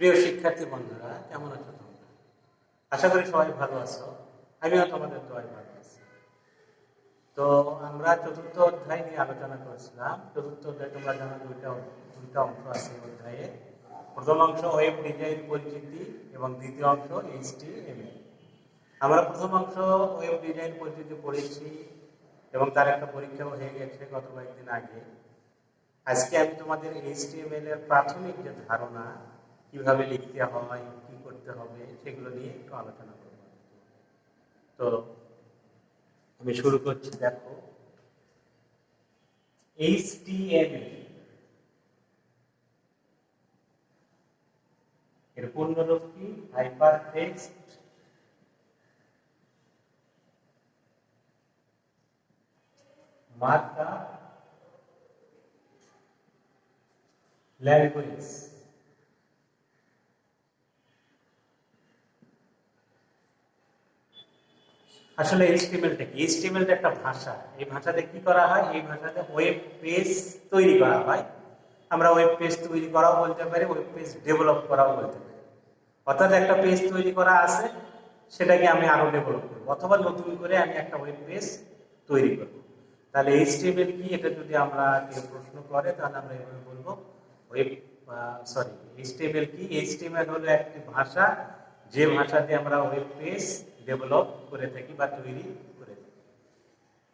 প্রিয় শিক্ষার্থী বন্ধুরা, কেমন আছো তোমরা? আশা করি সবাই ভালো আছো। আমিও তোমাদের দোয়ায় ভালো আছি। তো আমরা চতুর্থ অধ্যায় নিয়ে আলোচনা করেছিলাম। চতুর্থ অধ্যায় তোমরা জানো দুইটা অংশ আছে এই অধ্যায়ে। প্রথম অংশ ওয়েব ডিজাইন পরিচিতি এবং দ্বিতীয় অংশ HTML। আমরা প্রথম অংশ ওয়েব ডিজাইন পরিচিতি পড়েছি এবং তার একটা পরীক্ষাও হয়ে গেছে গত কয়েকদিন আগে। আজকে আমি তোমাদের HTML এর প্রাথমিক যে ধারণা, কিভাবে লিখতে হয়, কি করতে হবে, সেগুলো নিয়ে একটু আলোচনা করব। তো আমি শুরু করছি। দেখো, HTML এর পূর্ণরূপ কি? Hyper text markup language. আসলে HTML-টা কি? HTML-টা একটা ভাষা। এই ভাষাতে কি করা হয়? এই ভাষাতে ওয়েব পেজ তৈরি করা হয়। আমরা ওয়েব পেজ তৈরি করাও বলতে পারি, ওয়েব পেজ ডেভেলপ করাও বলতে পারি। অর্থাৎ একটা পেজ তৈরি করা আছে, সেটাকে আমি আরো ডেভেলপ করবো, অথবা নতুন করে আমি একটা ওয়েব পেজ তৈরি করব। তাহলে HTML কি? এটা যদি আমরা কেউ প্রশ্ন করে তাহলে আমরা এভাবে বলবো, HTML কি? HTML হলো একটি ভাষা, যে ভাষাতে আমরা ওয়েব পেজ ডেভেলপ করে থাকি বা তৈরি করে থাকি।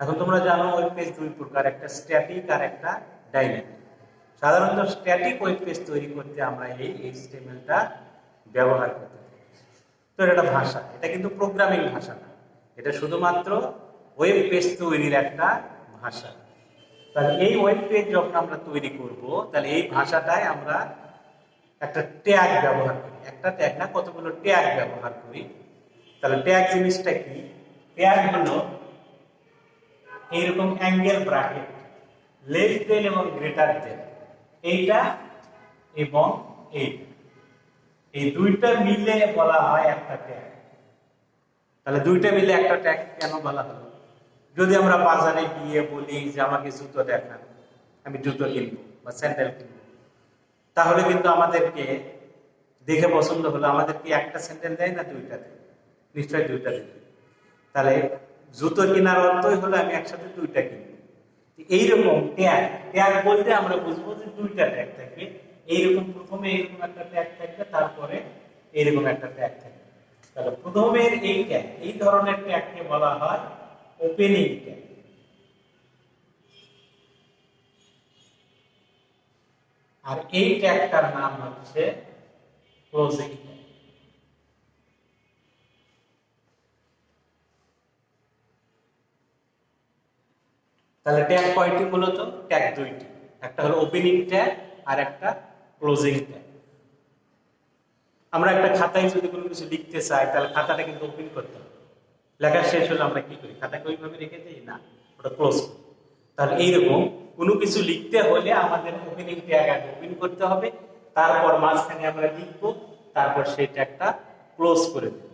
এখন তোমরা জানো ওয়েব পেজ দুই প্রকার, একটা স্ট্যাটিক আর একটা ডাইনামিক। সাধারণত স্ট্যাটিক ওয়েব পেজ তৈরি করতে আমরা এই HTML-টা ব্যবহার করতে থাকি। তো এটা একটা ভাষা, এটা কিন্তু প্রোগ্রামিং ভাষা না, এটা শুধুমাত্র ওয়েব পেজ তৈরির একটা ভাষা। তাহলে এই ওয়েব পেজ যখন আমরা তৈরি করব, তাহলে এই ভাষাটায় আমরা একটা ট্যাগ ব্যবহার করি। একটা ট্যাগ না, কতগুলো ট্যাগ ব্যবহার করি। তাহলে ট্যাগ জিনিসটা কি? ট্যাগ হলো এইরকম অ্যাঙ্গেল ব্র্যাকেট, লেস দেন এবং গ্রেটার দেন, এইটা এবং এইটা, এই দুইটা মিলে বলা হয় একটা ট্যাগ। তাহলে দুইটা মিলে একটা ট্যাগ কেন বলা হলো? যদি আমরা বাজারে গিয়ে বলি যে আমাকে জুতো দেখান, আমি জুতো কিনবো বা স্যান্ডেল কিনবো, তাহলে কিন্তু আমাদেরকে দেখে পছন্দ হলো, আমাদেরকে একটা স্যান্ডেল দেয় না দুইটা দেয়? নিশ্চয়ই দুইটা দেবে। তাহলে জুতো কেনার অর্থই হলো আমি একসাথে দুইটা কিনবো। এইরকম ট্যাগ, ট্যাগ বলতে আমরা বুঝবো যে দুইটা ট্যাগ থাকবে। এইরকম প্রথমে এইরকম একটা ট্যাগ থাকবে, তারপরে এইরকম একটা ট্যাগ থাকবে। তাহলে প্রথমের এই ট্যাগ, এই ধরনের ট্যাগকে বলা হয় ওপেনিং ট্যাগ। আর এই ট্যাগটার নাম হচ্ছে ক্লোজিং ট্যাগ। তাহলে ট্যাগ কয়টি? মূলত ট্যাগ দুইটি, একটা হলো ওপেনিং ট্যাগ আর একটা ক্লোজিং ট্যাগ। আমরা একটা খাতায় যদি কোনো কিছু লিখতে চাই, তাহলে খাতাটা কিন্তু ওপেন করতে হবে। লেখা শেষ হলে আমরা কি করি? খাতাকে ওইভাবে রেখে দিই না, ওটা ক্লোজ করি। তাহলে এইরকম কোনো কিছু লিখতে হলে আমাদের ওপেনিং ট্যাগ আগে ওপেন করতে হবে, তারপর মাঝখানে আমরা লিখবো, তারপর সেই ট্যাগটা ক্লোজ করে দেব।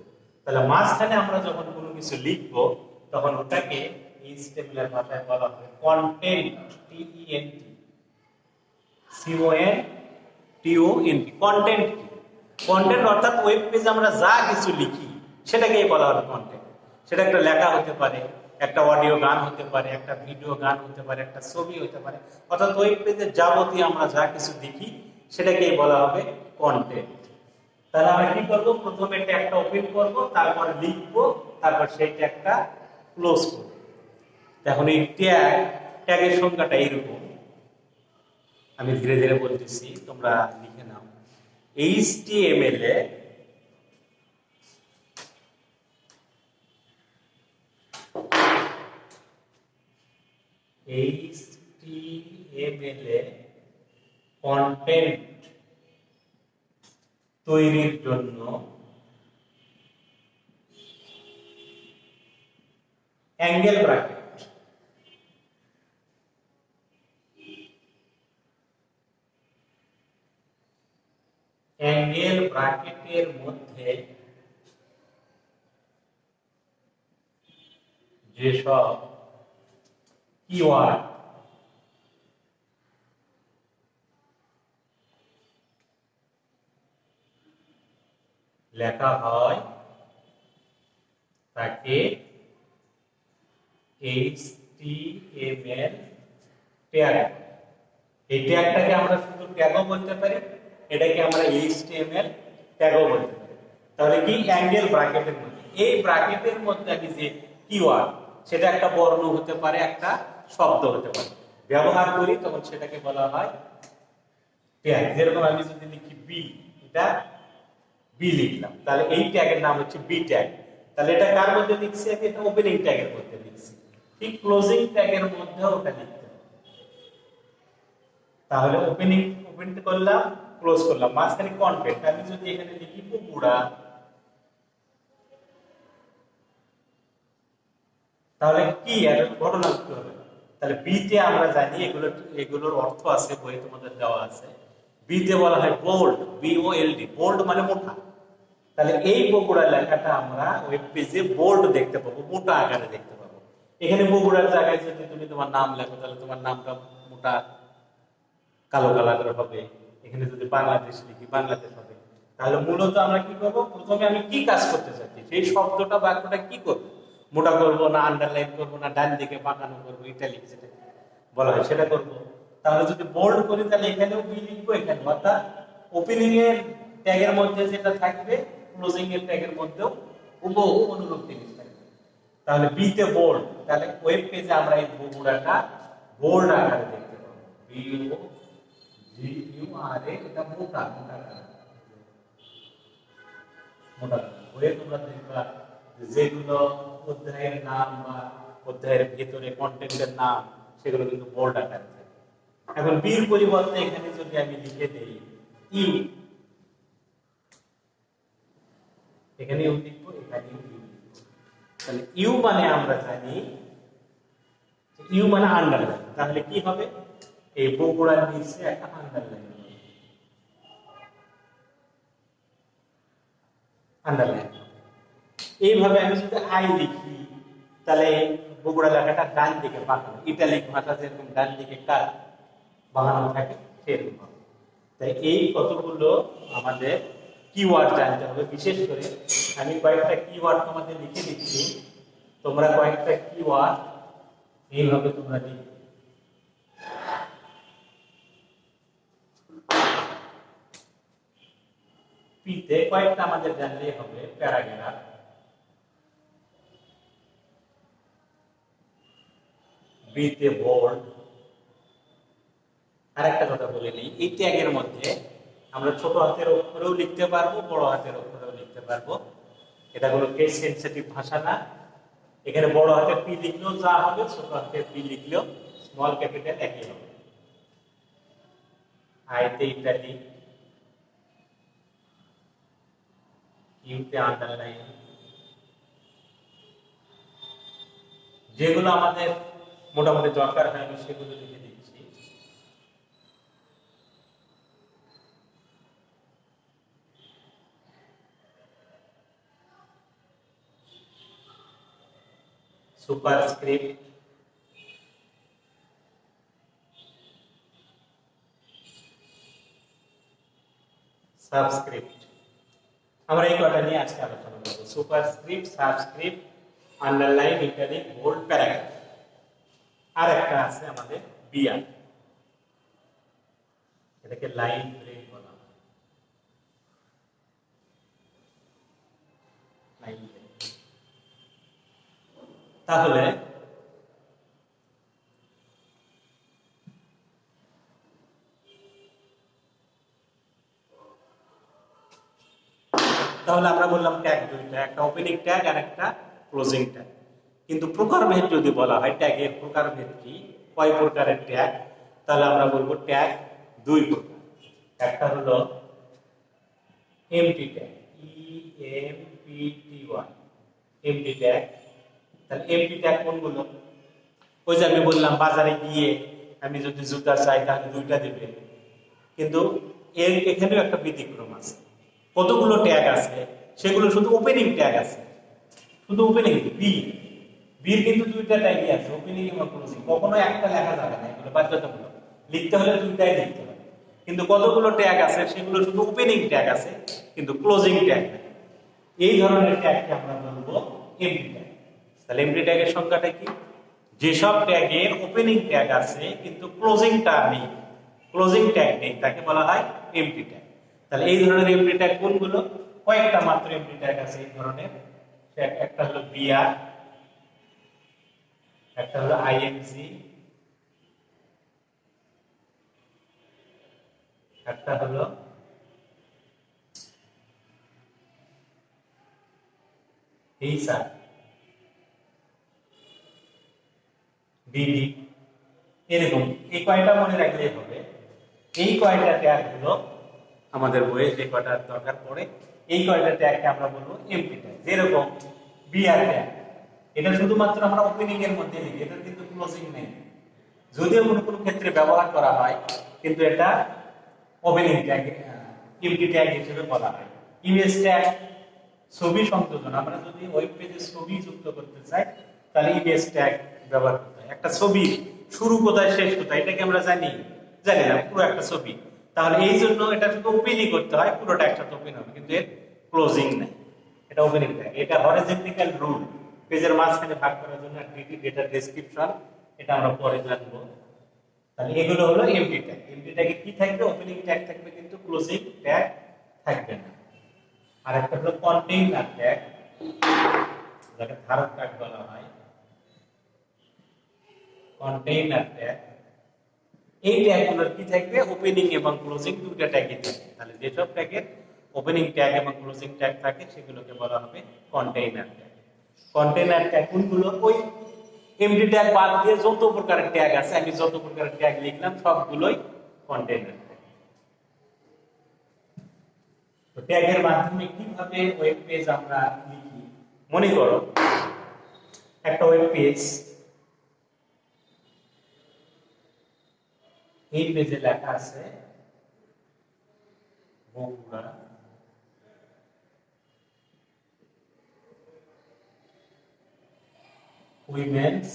তাহলে মাঝখানে আমরা যখন কোনো কিছু লিখবো, তখন ওটাকে HTML এর ভাষায় বলা হয় কন্টেন্ট, CONTENT। কন্টেন্ট কি? কন্টেন্ট অর্থাৎ ওয়েব পেজে আমরা যা কিছু লিখি সেটাকেই বলা হয় কন্টেন্ট। সেটা একটা লেখা হতে পারে, একটা অডিও গান হতে পারে, একটা ভিডিও গান হতে পারে, একটা ছবি হতে পারে। অর্থাৎ ওয়েব পেজে যাবতীয় আমরা যা কিছু লিখি সেটাকেই বলা হবে কন্টেন্ট। তাহলে আমরা কি করব? প্রথমে ট্যাগটা ওপেন করব, তারপর লিখবো, তারপর সেই ট্যাগটা ক্লোজ করব। এখন এই ট্যাগের সংখ্যাটা এইরকম, আমি ধীরে ধীরে বলতেছি, তোমরা লিখে নাও। HTML এ কন্টেন্ট তৈরির জন্য অ্যাঙ্গেল ব্র্যাকেট, অ্যাঙ্গেল ব্র্যাকেটের মধ্যে যেসব কিওয়ার্ড লেখা হয় তাকে HTML ট্যাগ। এই ট্যাগটাকে আমরা শুধু ট্যাগও বলতে পারি, এটাকে আমরা HTML ট্যাগও বলতে পারি। তাহলে কি অ্যাঙ্গেল ব্র্যাকেটের মধ্যে, এই ব্র্যাকেটের মধ্যে আমি যে কিওয়ার্ড, সেটা একটা বর্ণ হতে পারে, একটা শব্দ হতে পারে, ব্যবহার করি তখন সেটাকে বলা হয় ট্যাগ। যেরকম আমি যদি লিখি বি, এটা বি লিখলাম, তাহলে এই ট্যাগের নাম হচ্ছে বি ট্যাগ। তাহলে এটা কার মধ্যে লিখছি আমি? এটা ওপেনিং ট্যাগের মধ্যে লিখছি। ঠিক ক্লোজিং ট্যাগের মধ্যেও ওটা লিখতে হবে। তাহলে ওপেন করলাম, ক্লোজ করলাম, মাঝখানে কন্টেন্ট আমি যদি এখানে লিখি বগুড়া, তাহলে কি এর ঘটনা কি হবে? তাহলে বি তে আমরা জানি এগুলোর অর্থ আছে, বইয়ে তোমাদের দেওয়া আছে। বি তে বলা হয় বোল্ড, BOLD, বোল্ড মানে মোটা। তাহলে এই বগুড়া লেখাটা আমরা ওয়েব পেজে বোল্ড দেখতে পাবো, মোটা আকারে দেখতে পাবো। এখানে বগুড়ার জায়গায় যদি তুমি তোমার নাম লেখো, তাহলে তোমার নামটা মোটা কালো কালারের হবে। এখানে যদি বাংলাদেশ লিখি, বাংলাদেশ হবে। তাহলে মূলত আমরা কি করবো? প্রথমে আমি কি কাজ করতে চাচ্ছি, সেই শব্দটা বাক্যটা কি করবো? মোটা করবো না আন্ডারলাইন করবো না ডান দিকে বাঁকানো করবো, ইটালিক যেটা বলা হয় সেটা করবো। তাহলে যদি বোল্ড করি তাহলে এখানেও বি লিখবো, এখানে অর্থাৎ ওপেনিং এর ট্যাগের মধ্যে যেটা থাকবে, ক্লোজিং এর ট্যাগের মধ্যেও হুবহু অনুরূপ জিনিস থাকবে। তাহলে বি তে বোল্ড, তাহলে ওয়েব পেজে আমরা এই বগুড়াটা বোল্ড আকারে দেখতে পাবো। BOGURA, এটা মোটা মোটা মোটা। বইয়ে তোমরা দেখবা যেগুলো অধ্যায়ের নাম বা অধ্যায়ের ভিতরে কন্টেন্টের নাম, সেগুলো কিন্তু বোল্ড আকারে থাকে। এখন বির পরিবর্তে এখানে যদি আমি লিখে দেই ইউ, এখানে ইউ লিখবো, এখানে ইউ লিখবো। তাহলে ইউ মানে আমরা জানি ইউ মানে আন্ডারলাইন। তাহলে কি হবে? এই বগুড়ার নিচে একটা আন্ডারলাইন, আন্ডারলাইন। এইভাবে আমি যদি আই লিখি, তাহলে বগুড়া লেখাটা ডান দিকে বাঁকানো, ইটালিক ভাষা যেরকম ডান দিকে কার বাঁকানো থাকে সেরকম হবে। তাই এই কতগুলো আমাদের কিওয়ার্ড জানতে হবে। বিশেষ করে আমি কয়েকটা কিওয়ার্ড তোমাদের লিখে দিচ্ছি, তোমরা কয়েকটা কিওয়ার্ড এইভাবে তোমরা লিখবে। পিতে কয়েকটা আমাদের জানলেই হবে, প্যারাগ্রাফ, বিতে বোল্ড। আরেকটা কথা বলে নিই, এই ট্যাগের মধ্যে আমরা ছোট হাতের অক্ষরেও লিখতে পারবো, বড় হাতের অক্ষরেও লিখতে পারবো। এটা কোনো কেস সেনসিটিভ ভাষা না। এখানে বড় হাতের পি লিখলেও যা হবে, ছোট হাতের পি লিখলেও স্মল ক্যাপিটাল একই হবে। আইতে ইটালিক, ইউতে আন্ডারলাইন, যেগুলো আমাদের মোটামুটি দরকার হয় আমি সেগুলো লিখে দিচ্ছি। সুপারস্ক্রিপ্ট, সাবস্ক্রিপ্ট, আমরা এই কটা নিয়ে আজকে আলোচনা করব। Superscript, subscript, underline, italic, bold, paragraph. আর একটা আছে আমাদের বিআর, এটাকে লাইন ব্রেক বলা হয়। Line break. তাহলে আমরা বললাম ট্যাগ দুইটা, একটা ওপেনিং ট্যাগ আর একটা ক্লোজিং ট্যাগ। কিন্তু প্রকারভেদ যদি বলা হয়, ট্যাগের প্রকারভেদ কি, কয় প্রকারের ট্যাগ, তাহলে আমরা বলবো ট্যাগ দুই প্রকার। একটা হলো MT tag, EMPTY, MT tag. তাহলে এমটি ট্যাগ কোনগুলো? ওই যে আমি বললাম বাজারে গিয়ে আমি যদি জুতা চাই তাহলে দুইটা দেবে, কিন্তু এখানেও একটা ব্যতিক্রম আছে। কতগুলো ট্যাগ আছে, সেগুলো শুধু ওপেনিং ট্যাগ আছে, শুধু ওপেনিং। বির কিন্তু দুইটা ট্যাগই আছে, ওপেনিং এবং ক্লোজিং। কখনো একটা লেখা যাবে না, এগুলো বাধ্যতামূলক, লিখতে হলে দুইটাই লিখতে হবে। কিন্তু কতগুলো ট্যাগ আছে, সেগুলো শুধু ওপেনিং ট্যাগ আছে, কিন্তু ক্লোজিং ট্যাগ নেই। এই ধরনের ট্যাগকে আমরা বলবো এমটি ট্যাগ। তাহলে এমটি ট্যাগের সংজ্ঞাটা কি? যেসব ট্যাগের ওপেনিং ট্যাগ আছে কিন্তু ক্লোজিংটা নেই, ক্লোজিং ট্যাগ নেই, তাকে বলা হয় এমটি ট্যাগ। তাহলে এই ধরনের এমটি ট্যাগ কোনগুলো? কয়েকটা মাত্র এমটি ট্যাগ আছে এই ধরনের। একটা হলো বিআর, একটা হলো আইএনজি, একটা হলো এইচআর, ডিডি, এরকম এই কয়টা মনে রাখলেই হবে। এই কয়টা ট্যাগ হলো আমাদের বইয়ে যে কয়টা দরকার পড়ে, এই কয়টা ট্যাগকে আমরা বলবো এমটি ট্যাগ। যেরকম বিআর ট্যাগ, এটা শুধুমাত্র আমরা ওপেনিং এর মধ্যে লিখি, এটা কিন্তু ক্লোজিং নেই। যদিও কোনো কোনো ক্ষেত্রে ব্যবহার করা হয়, কিন্তু এটা ওপেনিং ট্যাগ, এমটি ট্যাগ হিসেবে বলা হয়। ইমেজ ট্যাগ, ছবি সংযোজন, আমরা যদি ওয়েব পেজে ছবি যুক্ত করতে চাই তাহলে ইমেজ ট্যাগ ব্যবহার করতে হয়। একটা ছবি শুরু কোথায় শেষ কোথায় এটা কি আমরা জানি? জানি না, পুরো একটা ছবি। তাহলে এই জন্য এটা শুধু ওপেনই করতে হয়, পুরোটা একসাথে ওপেন হবে, কিন্তু এর ক্লোজিং নাই, এটা ওপেনিং ট্যাগ। এটা হরিজন্টাল রুল, পেজের মাঝখানে ভাগ করার জন্য ডিটি ডেটা ডেসক্রিপশন, এটা আমরা পরে জানবো। তাহলে এগুলো হলো এমটি ট্যাগ। এমটি ট্যাগে কি থাকবে? ওপেনিং ট্যাগ থাকবে কিন্তু ক্লোজিং ট্যাগ থাকবে না। আর একটা হলো কন্টেইনার ট্যাগ, যাকে ধারক ট্যাগ বলা হয়, কন্টেইনার ট্যাগ। এই ট্যাগগুলোর কি থাকবে? ওপেনিং এবং ক্লোজিং দুটো ট্যাগই থাকে। তাহলে যেসব ট্যাগের ওপেনিং ট্যাগ এবং ক্লোজিং ট্যাগ থাকে সেগুলোকে বলা হবে কন্টেইনার ট্যাগ। কন্টেইনার ট্যাগ কোনগুলো? ওই এমটি ট্যাগ বাদ দিয়ে যত প্রকারের ট্যাগ আছে, আমি যত প্রকারের ট্যাগ লিখলাম সবগুলোই কন্টেইনার ট্যাগ। তো ট্যাগের মাধ্যমে কিভাবে ওয়েব পেজ আমরা লিখি? মনে করো একটা ওয়েব পেজ, এই পেজে লেখা আছে বগুড়া উইমেন্স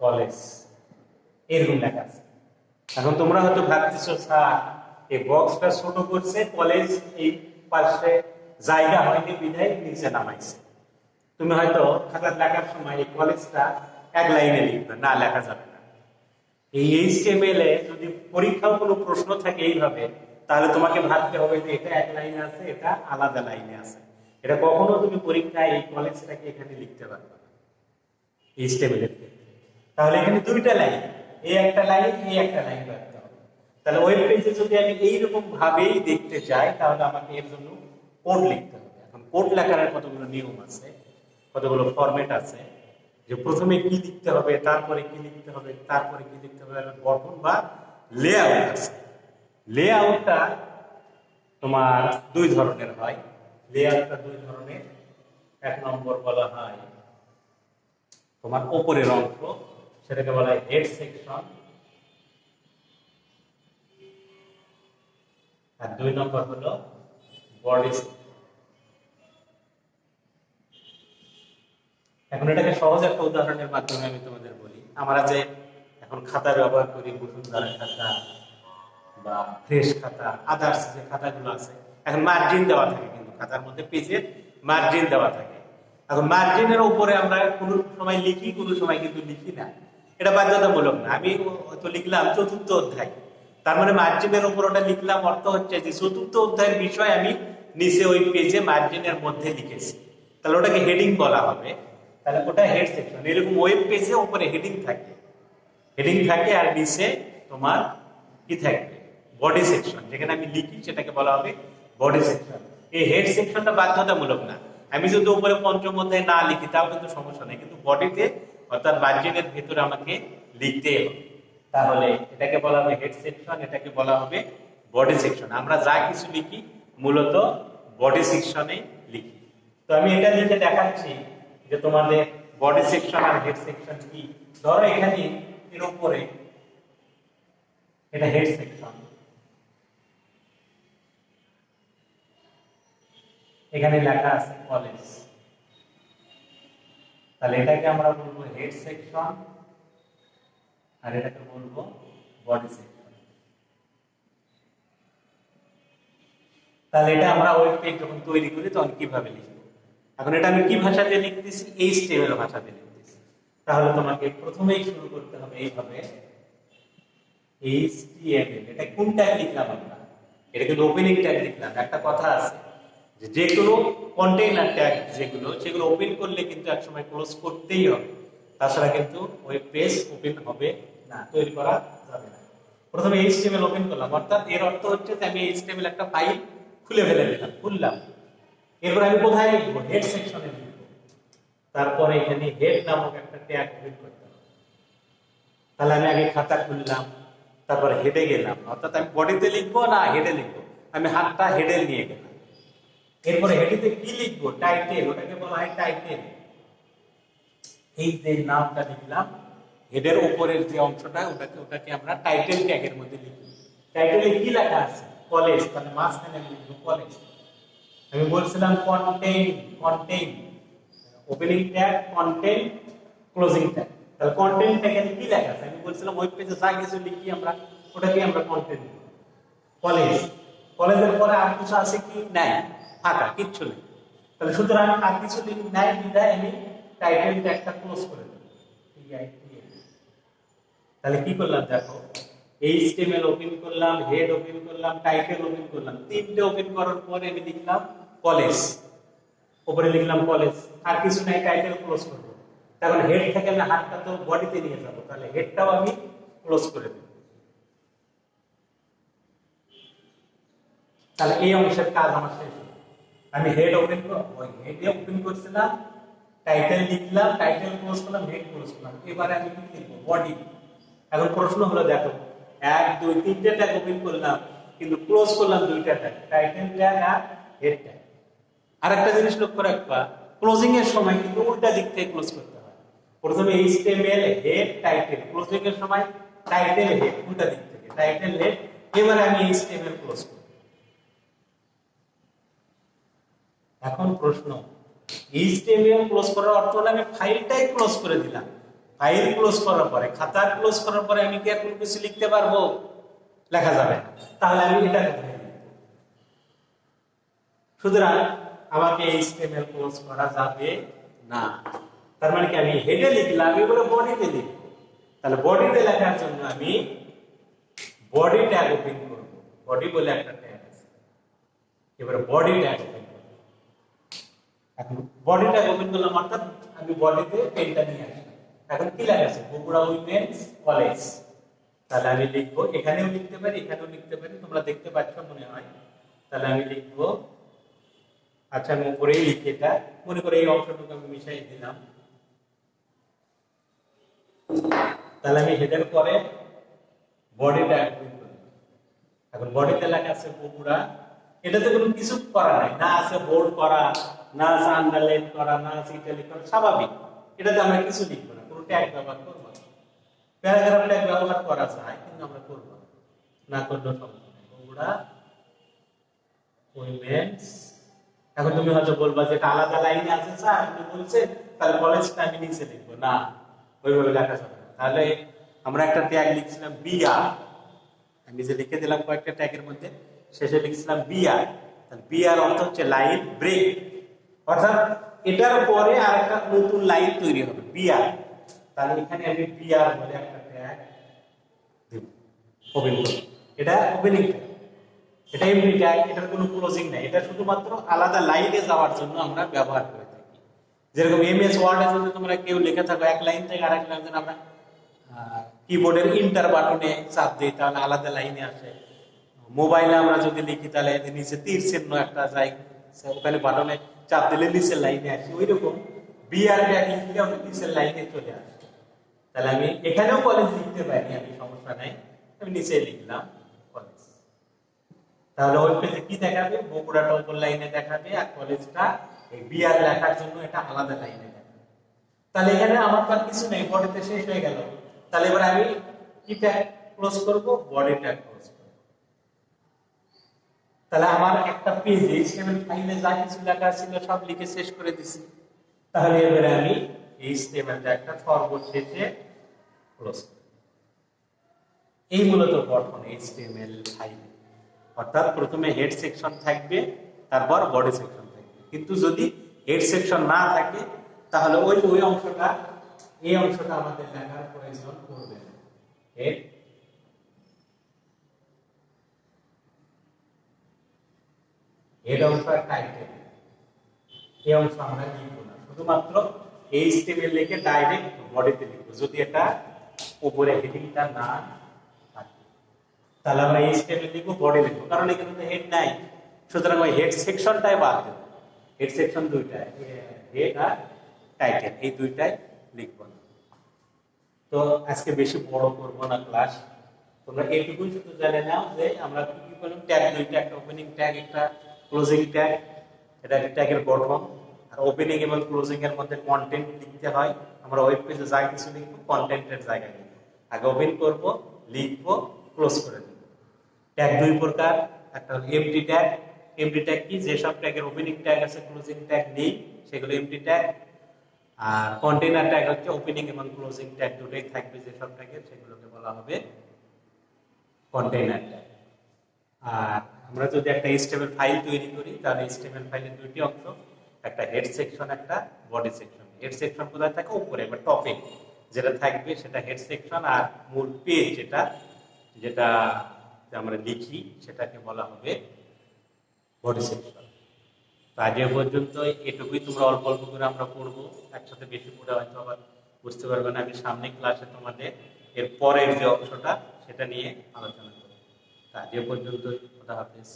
কলেজ, এরকম লেখা আছে। এখন তোমরা হয়তো ভাবতেছো স্যার এই বক্সটা ছোট করছে, কলেজ এই পাশে জায়গা হয়নি বিধায় নিচে নামাইছে। তুমি হয়তো খাতার লেখার সময় এই কলেজটা এক লাইনে লিখবে, না লেখা যাবে না। এই এইচটিএমএল এ যদি পরীক্ষাও কোনো প্রশ্ন থাকে এইভাবে, তাহলে তোমাকে ভাবতে হবে যে এটা এক লাইনে আছে, এটা আলাদা লাইনে আছে। এটা কখনো তুমি পরীক্ষায় এই কলেজটাকে এখানে লিখতে পারবে না এইচটিএমএল এর ক্ষেত্রে। তাহলে এখানে দুইটা লাইন, এই একটা লাইন, এই একটা লাইন রাখতে হবে। তাহলে ওয়েব পেজে যদি আমি এইরকম ভাবেই দেখতে চাই তাহলে আমাকে এর জন্য কোড লিখতে হবে। এখন কোড লেখার কতগুলো নিয়ম আছে, কতগুলো ফরম্যাট আছে, যে প্রথমে কি লিখতে হবে, তারপরে কি লিখতে হবে, তারপরে কি লিখতে হবে, গঠন বা লেআউট আছে। লেআউটটা তোমার দুই ধরনের হয়। লেআউটটা দুই ধরনের। এক নম্বর বলা হয় তোমার উপরের অংশ, সেটাকে বলা হয় হেড সেকশন। আর দুই নম্বর হলো বডি। এখন এটাকে সহজ একটা উদাহরণের মাধ্যমে আমি তোমাদের বলি। আমরা যে এখন খাতা ব্যবহার করি, বসুন্ধরা খাতা বা ফ্রেশ খাতা, আদার্স যে খাতাগুলো আছে, এখন মার্জিন দেওয়া থাকে, কিন্তু খাতার মধ্যে পেজের মার্জিন দেওয়া থাকে। এখন মার্জিনের উপরে আমরা কোনো সময় লিখি, কোনো সময় কিন্তু লিখি না। এটা বাধ্যতামূলক না। আমি হয়তো লিখলাম চতুর্থ অধ্যায়, তার মানে মার্জিনের উপর ওটা লিখলাম, অর্থ হচ্ছে যে চতুর্থ অধ্যায়ের বিষয় আমি নিচে ওই পেজে মার্জিনের মধ্যে লিখেছি, তাহলে ওটাকে হেডিং বলা হবে। তাহলে ওটা হেড সেকশন। এরকম ওয়েব পেজে উপরে হেডিং থাকে, হেডিং থাকে, আর নিচে তোমার কি থাকবে? Body section. যেখানে আমি লিখি সেটাকে বলা হবে বডি সেকশন। এই হেড সেকশনটা বাধ্যতামূলক না। আমি যদি উপরে পঞ্চম অধ্যায় না লিখি তাও কিন্তু সমস্যা নেই, কিন্তু বডিতে অর্থাৎ মার্জিনের ভিতরে আমাকে লিখতে হবে। তাহলে এটাকে বলা হবে হেড সেকশন, এটাকে বলা হবে বডি সেকশন। আমরা যা কিছু লিখি মূলত বডি সেকশনে লিখি। তো আমি এটা লিখে দেখাচ্ছি যে তোমাদের বডি সেকশন আর হেড সেকশন কি। ধরো এখানে এর উপরে এটা হেড সেকশন, এখানে লেখা আছে কলেজ, তাহলে এটাকে আমরা বলবো হেড সেকশন, আর এটাকে বলবো বডি সেকশন। তাহলে এটা আমরা ওয়েব পেজ যখন তৈরি করি তখন কিভাবে লিখব? এখন এটা আমি কি ভাষা দিয়ে লিখতেছি? HTML ভাষা দিয়ে লিখতেছি। তাহলে তোমাকে প্রথমেই শুরু করতে হবে এইভাবে HTML। এটা কোন ট্যাগ লিখলাম আমরা? এটা কিন্তু ওপেনিং ট্যাগ লিখলাম। একটা কথা আছে যে কোনো কন্টেইনার ট্যাগ যেগুলো সেগুলো ওপেন করলে কিন্তু একসময় ক্লোজ করতেই হবে, তাছাড়া কিন্তু ওয়েব পেজ ওপেন হবে না, তৈরি করা যাবে না। প্রথমে HTML ওপেন করলাম, অর্থাৎ এর অর্থ হচ্ছে যে আমি HTML একটা ফাইল খুলে ফেলে দিলাম, খুললাম। এরপর আমি কোথায় লিখবো? হেড সেকশনে লিখবো। তারপরে এখানে হেড নামক একটা ট্যাগ ওপেন করতে হবে। তাহলে আমি আগে খাতা খুললাম, তারপরে হেডে গেলাম, অর্থাৎ আমি বডিতে লিখবো না হেডে লিখবো, আমি হাতটা হেডে নিয়ে গেলাম। এরপরে হেডিতে কি লিখবো? টাইটেল, ওটাকে বলা হয় টাইটেল। এই যে নামটা লিখলাম, হেডের উপরের যে অংশটা ওটাকে আমরা টাইটেল ট্যাগের মধ্যে লিখি। টাইটেলে কি লেখা আছে? কলেজ, তাহলে মাঝখানে আমি লিখবো কলেজ। আমি বলছিলাম contain opening tag, contain, closing tag. তাহলে কন্টেইন ট্যাগে কি লেখা আছে? আমি বলছিলাম ওয়েব পেজে যা কিছু লিখি আমরা ওটাকে আমরা কন্টেইন। কলেজ, কলেজের পরে আর কিছু আছে কি? নাই, ফাঁকা, কিচ্ছু নেই। তাহলে সুতরাং আর কিছু নাই বিদায় আমি টাইটেল ট্যাগটা ক্লোজ করে দেব। তাহলে কি করলাম দেখো, HTML ওপেন করলাম, হেড ওপেন করলাম, টাইটেল ওপেন করলাম, তিনটে ওপেন করার পরে আমি লিখলাম কলেজ, উপরে লিখলাম কলেজ, আর কিছু নাই, টাইটেল ক্লোজ করব। তখন হেড থেকে আমি হাতটা তো বডিতে নিয়ে যাব, তাহলে হেডটাও আমি ক্লোজ করে দেব। তাহলে এই অংশের কাজ আমার শেষ হলো। আমি হেড ওপেন ওই হেডে ওপেন করছিলাম, টাইটেল লিখলাম, টাইটেল ক্লোজ করলাম, হেড ক্লোজ করলাম। এবারে আমি কি লিখবো? বডি। এখন প্রশ্ন হলো দেখো, 1 2 3টে ট্যাগ ওপেন করলাম কিন্তু ক্লোজ করলাম 2টা ট্যাগ, টাইটেল ট্যাগ আর হেড ট্যাগ। আরেকটা জিনিস লক্ষ্য রাখবা, ক্লোজিং এর সময় কিন্তু উল্টা দিক থেকে ক্লোজ করতে হয়। প্রথমে HTML হেড টাইটেল, ক্লোজিং এর সময় টাইটেল হেড, উল্টা দিক থেকে টাইটেল হেড। এবারে আমি HTML ক্লোজ করব। এখন প্রশ্ন, HTML ক্লোজ করার অর্থ হলো আমি ফাইলটাই ক্লোজ করে দিলাম। ফাইল ক্লোজ করার পরে, খাতা ক্লোজ করার পরে আমি কি আর কোনো কিছু লিখতে পারবো? লেখা যাবে না। তাহলে আমি এটা কোথায় লিখব? সুতরাং আমাকে HTML ক্লোজ করা যাবে না। তার মানে কি, আমি হেডে লিখলাম, এবারে বডিতে লিখব। তাহলে বডিতে লেখার জন্য আমি বডি ট্যাগ ওপেন করব। বডি বলে একটা ট্যাগ আছে, এবারে বডি ট্যাগ ওপেন করব। এখন বডি ট্যাগ ওপেন করলাম, অর্থাৎ আমি বডিতে পেনটা নিয়ে আসলাম। এখন কি লেখা আছে? Bogura women's college. তাহলে আমি লিখবো, এখানেও লিখতে পারি, এখানেও লিখতে পারি, তোমরা দেখতে পাচ্ছ মনে হয়। তাহলে আমি লিখবো, আচ্ছা আমি উপরেই লিখি, এটা মনে করে এই অংশটুকু আমি মিশাই দিলাম। তাহলে আমি হেডের পরে বডি ট্যাগ ওপেন করলাম। এখন বডিতে লেখা আছে বগুড়া। এটাতে কোনো কিছু করা নাই, না আছে বোল্ড করা, না আছে আন্ডারলাইন করা, না আছে ইটালিক করা, স্বাভাবিক। এটাতে আমরা কিছু লিখবো না, কোনো ট্যাগ ব্যবহার করবো না। প্যারাগ্রাফ ট্যাগ ব্যবহার করা যায়, কিন্তু আমরা করব না, করলেও সমস্যা নেই। বগুড়া উইমেন্স। এখন তুমি হয়তো বলবা যে এটা আলাদা লাইনে আছে স্যার, আপনি বলছেন, তাহলে কলেজটা আমি নিচে লিখবো না, ওইভাবে লেখা যাবে না। তাহলে আমরা একটা ট্যাগ লিখছিলাম বিআর, আমি যে লিখে দিলাম কয়েকটা ট্যাগের মধ্যে, শেষে লিখছিলাম বিআর। তাহলে বিআর অর্থ হচ্ছে লাইন ব্রেক, অর্থাৎ এটার পরে আরেকটা নতুন লাইন তৈরি হবে, বিআর। তাহলে এখানে আমি বিআর বলে একটা ট্যাগ দেব, ওপেন করব। এটা ওপেনিং ট্যাগ, এটা এমনি ট্যাগ, এটার কোনো ক্লোজিং নাই, এটা শুধুমাত্র আলাদা লাইনে যাওয়ার জন্য আমরা ব্যবহার করে থাকি। যেরকম এমএস ওয়ার্ডে যদি তোমরা কেউ লিখে থাকো এক লাইন থেকে আরেক লাইন, আমরা কিবোর্ডের ইন্টার বাটনে চাপ দিই, তাহলে আলাদা লাইনে আসে। মোবাইলে আমরা যদি লিখি তাহলে নিচে তীর চিহ্ন একটা যায়, ওখানে বাটনে চাপ দিলে নিচের লাইনে আসে। ওই রকম বিআর ট্যাগ লিখলে আমরা নিচের লাইনে চলে আসে। তাহলে আমি এখানেও কলেজ লিখতে পারি, আমি সমস্যা নাই, আমি নিচে লিখলাম কলেজ। তাহলে ওই পেজে কি দেখাবে? বগুড়াটা উপর লাইনে দেখাবে, আর কলেজটা এই বিআর লেখার জন্য এটা আলাদা লাইনে দেখাবে। তাহলে এখানে আমার তো কিছু নেই, বডিতে শেষ হয়ে গেল। তাহলে এবার আমি কি ট্যাগ ক্লোজ করব? বডি ট্যাগ ক্লোজ করব। তাহলে আমার একটা পেজ HTML ফাইলে যা কিছু লেখা ছিল সব লিখে শেষ করে দিছি। তাহলে এবারে আমি HTML ট্যাগটা সর্বশেষে ক্লোজ করব। এই মূলত গঠন HTML ফাইল। অর্থাৎ প্রথমে হেড সেকশন থাকবে, তারপর বডি সেকশন থাকবে। কিন্তু যদি হেড সেকশন না থাকে তাহলে ওই ওই অংশটা, এই অংশটা আমাদের লেখার প্রয়োজন পড়বে না। হেড হেড অংশ আর টাইটেল, এই অংশ আমরা লিখব না, শুধুমাত্র এইচটিএমএল লিখে ডাইরেক্ট বডিতে লিখব যদি এটা উপরে হেডিংটা না থাকে। তাহলে আমরা এইচটিএমএল লিখব, বডি লিখব, কারণ এখানে তো হেড নাই, সুতরাং ওই হেড সেকশনটাই বাদ দেব। হেড সেকশন দুইটা, হেড আর টাইটেল, এই দুইটাই লিখব না। তো আজকে বেশি বড় করব না ক্লাস, তোমরা এইটুকুই শুধু জেনে নাও যে আমরা কি কি করলাম। ট্যাগ দুইটা, একটা ওপেনিং ট্যাগ, একটা ক্লোজিং ট্যাগ। এটা ট্যাগের গঠন, আর ওপেনিং এবং ক্লোজিং এর মধ্যে কন্টেন্ট লিখতে হয়। আমরা ওয়েব পেজে যা কিছু লিখবো কন্টেন্টের জায়গায় লিখবো, আগে ওপেন করব, লিখবো, ক্লোজ করে দেব। ট্যাগ দুই প্রকার, একটা হলো এমটি ট্যাগ। এমটি ট্যাগ কি? যেসব ট্যাগের ওপেনিং ট্যাগ আছে, ক্লোজিং ট্যাগ নেই, সেগুলো এমটি ট্যাগ। আর কন্টেইনার ট্যাগ হচ্ছে ওপেনিং এবং ক্লোজিং ট্যাগ দুটোই থাকবে যেসব ট্যাগের, সেগুলোকে বলা হবে কন্টেইনার ট্যাগ। আর আমরা যদি একটা এইচটিএমএল ফাইল তৈরি করি তাহলে এইচটিএমএল ফাইলের দুইটি অংশ, একটা হেড সেকশন, একটা বডি সেকশন। হেড সেকশন কোথায় থাকে? উপরে বা টপে যেটা থাকবে সেটা হেড সেকশন, আর মূল পেজ যেটা যেটা আমরা লিখি সেটাকে বলা হবে বডি সেকশন। তো আজ এ পর্যন্ত এটুকুই, তোমরা অল্প অল্প করে আমরা পড়বো, একসাথে বেশি পড়ে হয়তো আবার বুঝতে পারবে না। আমি সামনে ক্লাসে তোমাদের এর পরের যে অংশটা সেটা নিয়ে আলোচনা করব। আজ এ পর্যন্ত, খোদা হাফেজ।